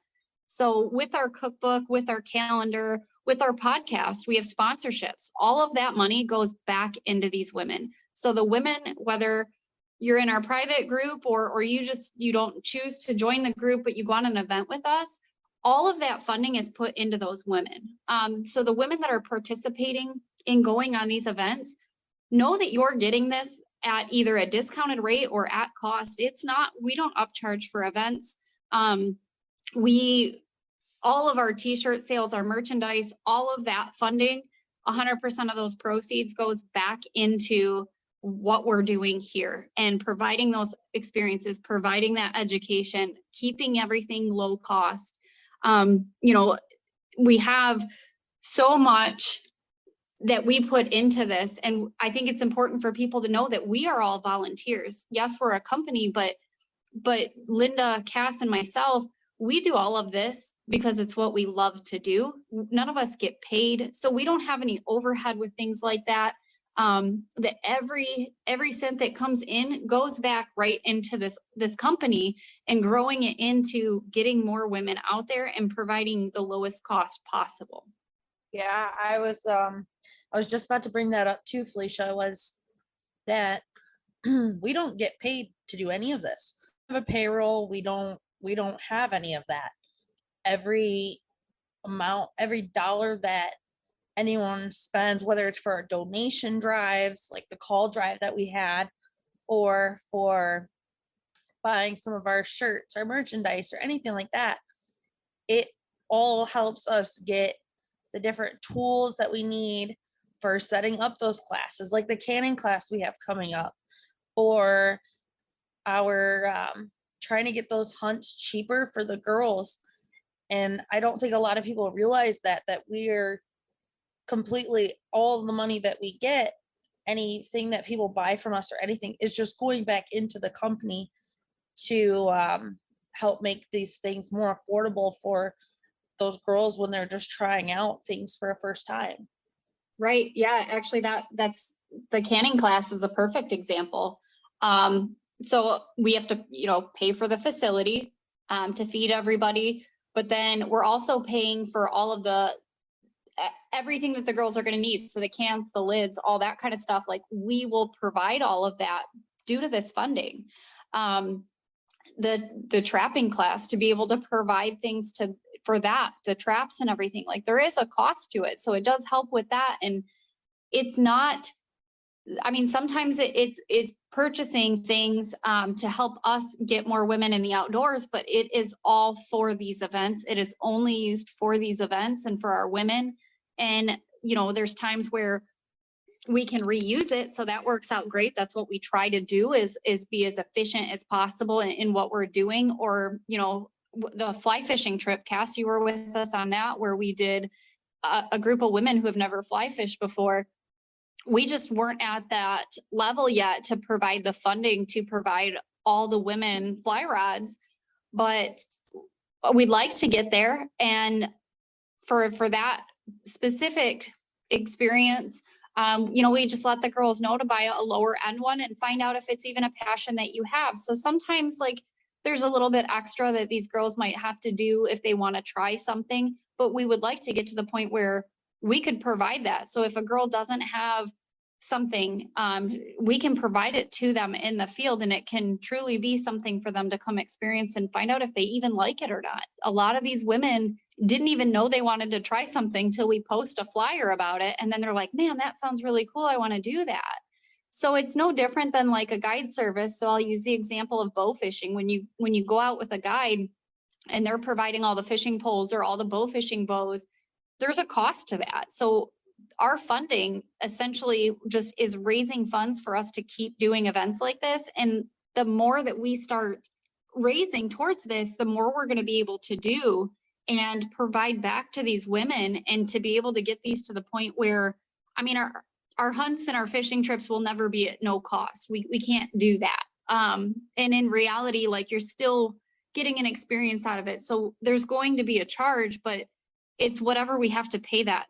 So with our cookbook, with our calendar, with our podcast, we have sponsorships. All of that money goes back into these women. So the women, whether you're in our private group or you don't choose to join the group, but you go on an event with us, all of that funding is put into those women. So the women that are participating in going on these events, know that you're getting this at either a discounted rate or at cost. We don't upcharge for events. All of our t-shirt sales, our merchandise, all of that funding, 100% of those proceeds goes back into what we're doing here and providing those experiences, providing that education, keeping everything low cost. We have so much that we put into this. And I think it's important for people to know that we are all volunteers. Yes, we're a company, but Linda, Cass, and myself, we do all of this because it's what we love to do. None of us get paid, so we don't have any overhead with things like that. That every cent that comes in goes back right into this company and growing it into getting more women out there and providing the lowest cost possible. Yeah, I was just about to bring that up too, Felicia, was that we don't get paid to do any of this. We have a payroll, we don't have any of that. Every dollar that anyone spends, whether it's for our donation drives, like the call drive that we had, or for buying some of our shirts or merchandise or anything like that, it all helps us get the different tools that we need for setting up those classes, like the canning class we have coming up, or our trying to get those hunts cheaper for the girls. And I don't think a lot of people realize that we're completely, all the money that we get, anything that people buy from us or anything, is just going back into the company to help make these things more affordable for those girls when they're just trying out things for a first time. Right. Yeah, actually that's the canning class is a perfect example. So we have to, pay for the facility to feed everybody, but then we're also paying for all of the everything that the girls are going to need. So the cans, the lids, all that kind of stuff, like we will provide all of that due to this funding. The trapping class, to be able to provide things for that, the traps and everything, like there is a cost to it. So it does help with that. And it's not, sometimes it's purchasing things to help us get more women in the outdoors, but it is all for these events. It is only used for these events and for our women. And, there's times where we can reuse it. So that works out great. That's what we try to do is be as efficient as possible in what we're doing. Or, the fly fishing trip, Cass, you were with us on that, where we did a group of women who have never fly fished before. We just weren't at that level yet to provide the funding to provide all the women fly rods, but we'd like to get there. And for that specific experience, we just let the girls know to buy a lower end one and find out if it's even a passion that you have. So sometimes there's a little bit extra that these girls might have to do if they want to try something, but we would like to get to the point where we could provide that. So if a girl doesn't have something, we can provide it to them in the field, and it can truly be something for them to come experience and find out if they even like it or not. A lot of these women didn't even know they wanted to try something till we post a flyer about it. And then they're like, man, that sounds really cool. I want to do that. So it's no different than like a guide service. So I'll use the example of bow fishing. When you go out with a guide and they're providing all the fishing poles or all the bow fishing bows, there's a cost to that. So our funding essentially just is raising funds for us to keep doing events like this. And the more that we start raising towards this, the more we're going to be able to do and provide back to these women, and to be able to get these to the point where, our hunts and our fishing trips will never be at no cost. We can't do that. And in reality, you're still getting an experience out of it. So there's going to be a charge, but it's whatever we have to pay that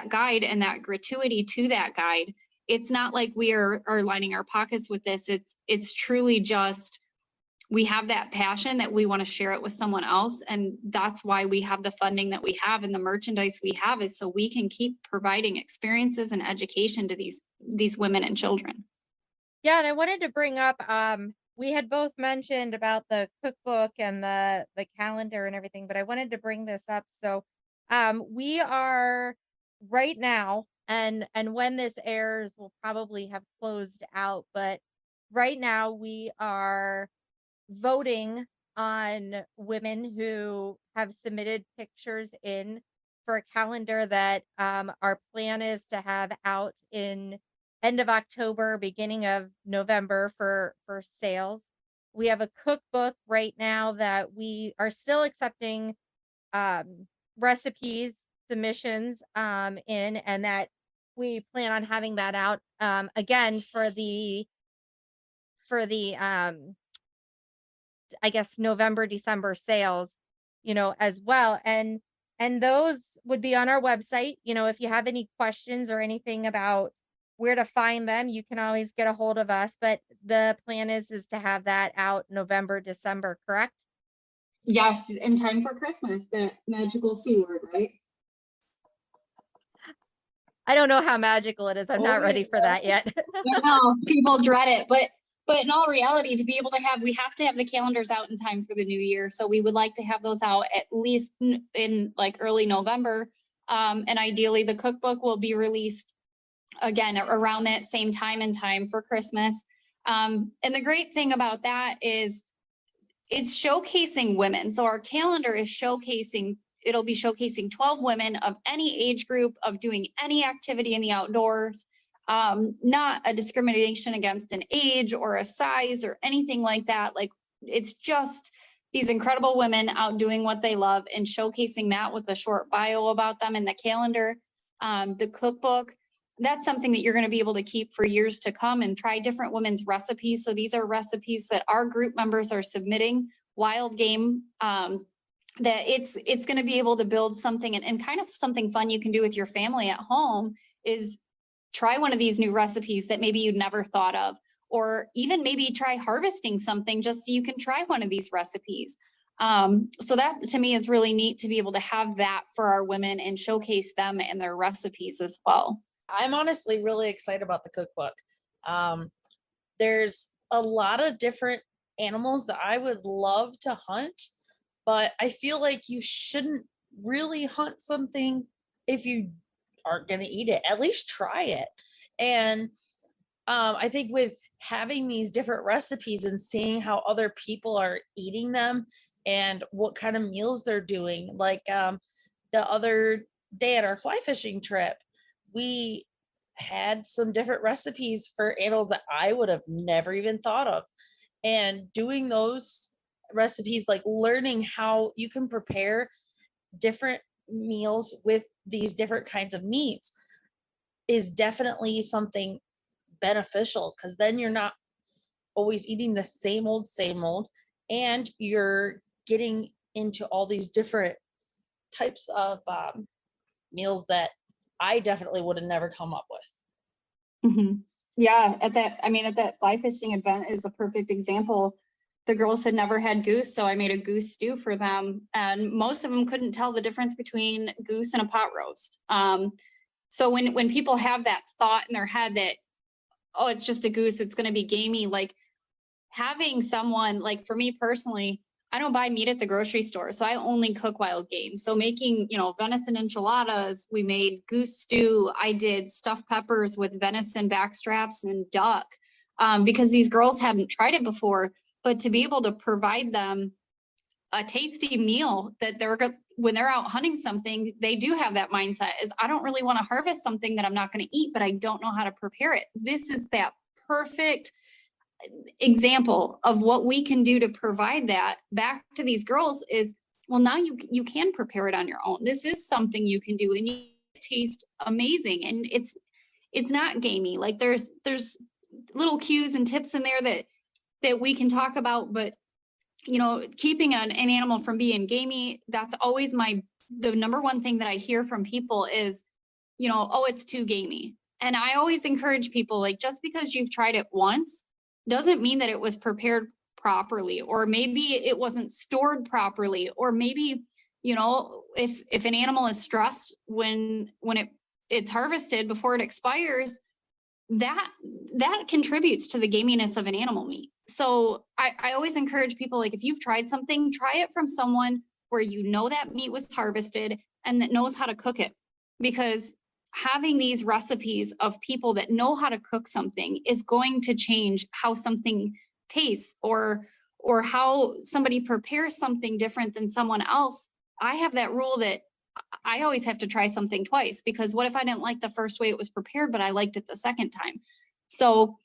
guide and that gratuity to that guide. It's not like we are lining our pockets with this. It's truly just, we have that passion that we want to share it with someone else. And that's why we have the funding that we have and the merchandise we have, is so we can keep providing experiences and education to these women and children. Yeah. And I wanted to bring up, we had both mentioned about the cookbook and the calendar and everything, but I wanted to bring this up. So we are right now And when this airs, we'll probably have closed out. But right now we are voting on women who have submitted pictures in for a calendar that our plan is to have out in end of October, beginning of November for sales. We have a cookbook right now that we are still accepting recipes submissions in, and that we plan on having that out again for the I guess November, December sales, as well. And those would be on our website. If you have any questions or anything about where to find them, you can always get a hold of us. But the plan is to have that out November, December, correct? Yes, in time for Christmas, that magical C word, right? I don't know how magical it is. I'm not ready for that yet. I know people dread it, but in all reality, to be able to we have to have the calendars out in time for the new year. So we would like to have those out at least in like early November. And ideally the cookbook will be released again around that same time in time for Christmas. And the great thing about that is it's showcasing women. So our calendar is it'll be showcasing 12 women of any age group of doing any activity in the outdoors. Not a discrimination against an age or a size or anything like that. Like, it's just these incredible women out doing what they love and showcasing that with a short bio about them in the calendar. The cookbook, that's something that you're going to be able to keep for years to come and try different women's recipes. So these are recipes that our group members are submitting, wild game, that it's going to be able to build something and kind of something fun you can do with your family at home is try one of these new recipes that maybe you'd never thought of, or even maybe try harvesting something just so you can try one of these recipes. So that to me is really neat to be able to have that for our women and showcase them and their recipes as well. I'm honestly really excited about the cookbook. There's a lot of different animals that I would love to hunt, but I feel like you shouldn't really hunt something if you aren't going to eat it. At least try it. And I think with having these different recipes and seeing how other people are eating them and what kind of meals they're doing, like the other day at our fly fishing trip, we had some different recipes for animals that I would have never even thought of. And doing those recipes, like learning how you can prepare different meals with these different kinds of meats, is definitely something beneficial, because then you're not always eating the same old, and you're getting into all these different types of meals that I definitely would have never come up with. Mm-hmm. Yeah, at that fly fishing event is a perfect example. The girls had never had goose, so I made a goose stew for them, and most of them couldn't tell the difference between goose and a pot roast. So when people have that thought in their head that, oh, it's just a goose, it's going to be gamey, like having someone, like for me personally, I don't buy meat at the grocery store, so I only cook wild game. So making, venison enchiladas, we made goose stew. I did stuffed peppers with venison backstraps and duck, because these girls hadn't tried it before. But to be able to provide them a tasty meal that when they're out hunting something, they do have that mindset is, I don't really want to harvest something that I'm not going to eat, but I don't know how to prepare it. This is that perfect example of what we can do to provide that back to these girls is, well, now you can prepare it on your own. This is something you can do and you taste amazing. And it's not gamey. Like there's little cues and tips in there that we can talk about, but keeping an animal from being gamey, that's always the number one thing that I hear from people is, oh, it's too gamey. And I always encourage people, like, just because you've tried it once doesn't mean that it was prepared properly, or maybe it wasn't stored properly, or maybe, if an animal is stressed when it's harvested before it expires, that contributes to the gaminess of an animal meat. So I always encourage people, like, if you've tried something, try it from someone where that meat was harvested and that knows how to cook it. Because having these recipes of people that know how to cook something is going to change how something tastes, or how somebody prepares something different than someone else. I have that rule that I always have to try something twice, because what if I didn't like the first way it was prepared, but I liked it the second time? So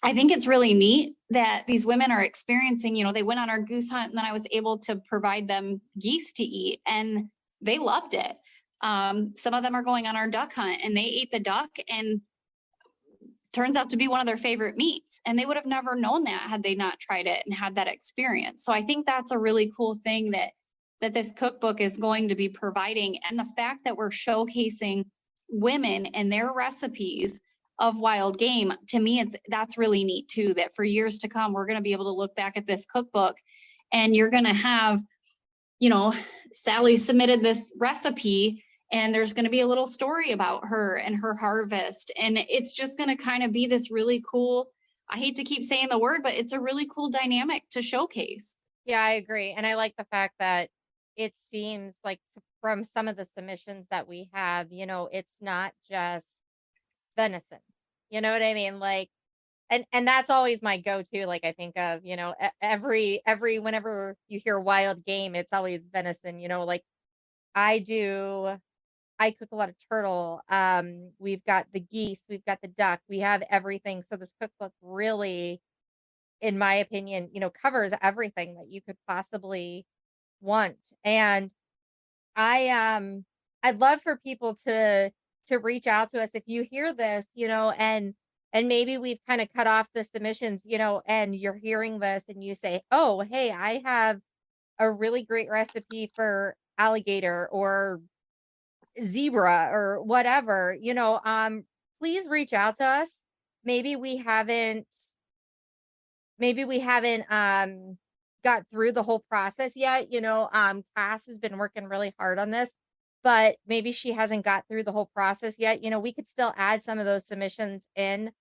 I think it's really neat that these women are experiencing, they went on our goose hunt, and then I was able to provide them geese to eat, and they loved it. Some of them are going on our duck hunt, and they ate the duck, and turns out to be one of their favorite meats. And they would have never known that had they not tried it and had that experience. So I think that's a really cool thing that this cookbook is going to be providing. And the fact that we're showcasing women and their recipes of wild game, to me, that's really neat too, that for years to come, we're going to be able to look back at this cookbook, and you're going to have, Sally submitted this recipe, and there's going to be a little story about her and her harvest. And it's just going to kind of be this really cool, I hate to keep saying the word, but it's a really cool dynamic to showcase. Yeah, I agree. And I like the fact that it seems like from some of the submissions that we have, it's not just venison. You know what I mean? Like, and that's always my go-to. Like, I think of, every whenever you hear wild game, it's always venison. Like I cook a lot of turtle. We've got the geese, we've got the duck, we have everything. So this cookbook really, in my opinion, covers everything that you could possibly want. And I'd love for people to reach out to us if you hear this, and maybe we've kind of cut off the submissions, and you're hearing this and you say, "Oh, hey, I have a really great recipe for alligator or zebra or whatever," please reach out to us. Maybe we haven't got through the whole process yet. Cass has been working really hard on this, but maybe she hasn't got through the whole process yet. We could still add some of those submissions in.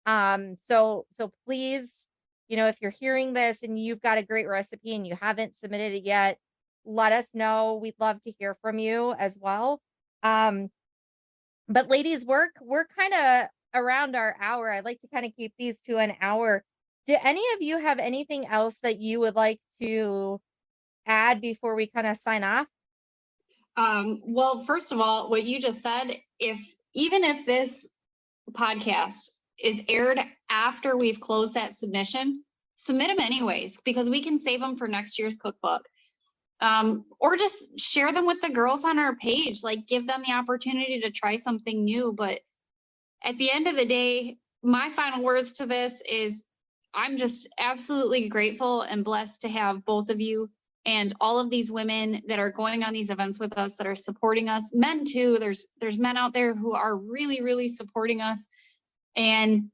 So please, if you're hearing this and you've got a great recipe and you haven't submitted it yet, let us know. We'd love to hear from you as well. But ladies, we're kind of around our hour. I'd like to kind of keep these to an hour. Do any of you have anything else that you would like to add before we kind of sign off? Well, first of all, what you just said, even if this podcast is aired after we've closed that submission, submit them anyways, because we can save them for next year's cookbook. Or just share them with the girls on our page, like give them the opportunity to try something new. But at the end of the day, my final words to this is I'm just absolutely grateful and blessed to have both of you and all of these women that are going on these events with us, that are supporting us. Men too. There's men out there who are really, really supporting us. And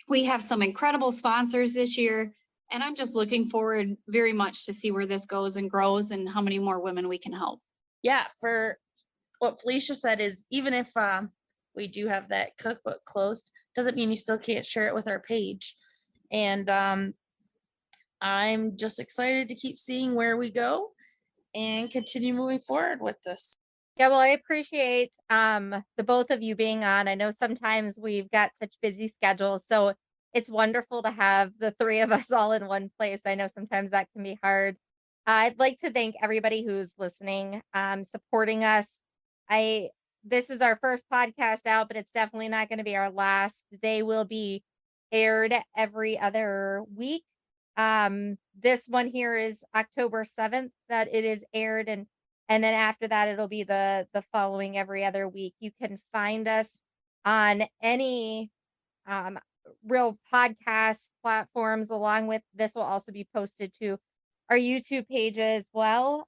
we have some incredible sponsors this year. And I'm just looking forward very much to see where this goes and grows, and how many more women we can help. Yeah, for what Felicia said is, even if we do have that cookbook closed, doesn't mean you still can't share it with our page. And I'm just excited to keep seeing where we go and continue moving forward with this. Yeah, well, I appreciate the both of you being on. I know sometimes we've got such busy schedules, so it's wonderful to have the three of us all in one place. I know sometimes that can be hard. I'd like to thank everybody who's listening, supporting us. This is our first podcast out, but it's definitely not going to be our last. They will be aired every other week. This one here is October 7th that it is aired, and then after that it'll be the following every other week. You can find us on any real podcast platforms. Along with this will also be posted to our YouTube page as well.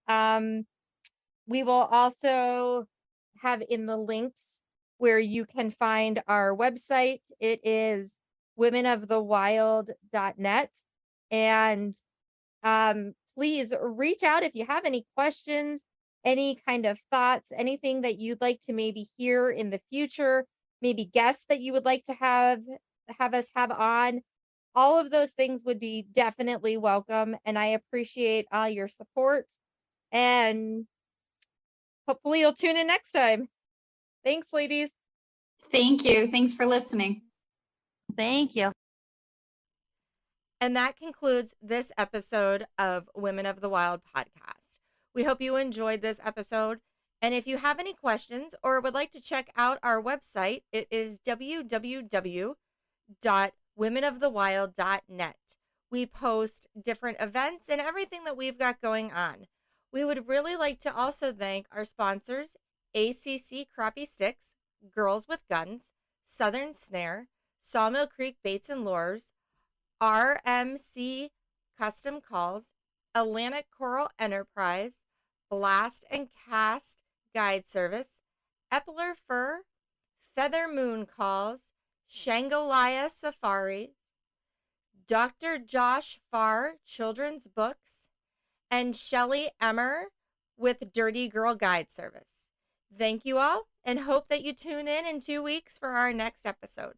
We will also have in the links where you can find our website. It is womenofthewild.net. And please reach out if you have any questions, any kind of thoughts, anything that you'd like to maybe hear in the future, maybe guests that you would like to have us have on. All of those things would be definitely welcome. And I appreciate all your support. And hopefully you'll tune in next time. Thanks, ladies. Thank you. Thanks for listening. Thank you. And that concludes this episode of Women of the Wild podcast. We hope you enjoyed this episode. And if you have any questions or would like to check out our website, it is www.womenofthewild.net. We post different events and everything that we've got going on. We would really like to also thank our sponsors, ACC Crappie Sticks, Girls with Guns, Southern Snare, Sawmill Creek Baits and Lures, RMC Custom Calls, Atlantic Coral Enterprise, Blast and Cast Guide Service, Epler Fur, Feather Moon Calls, Shangolaya Safari, Dr. Josh Farr Children's Books, and Shelly Emmer with Dirty Girl Guide Service. Thank you all and hope that you tune in 2 weeks for our next episode.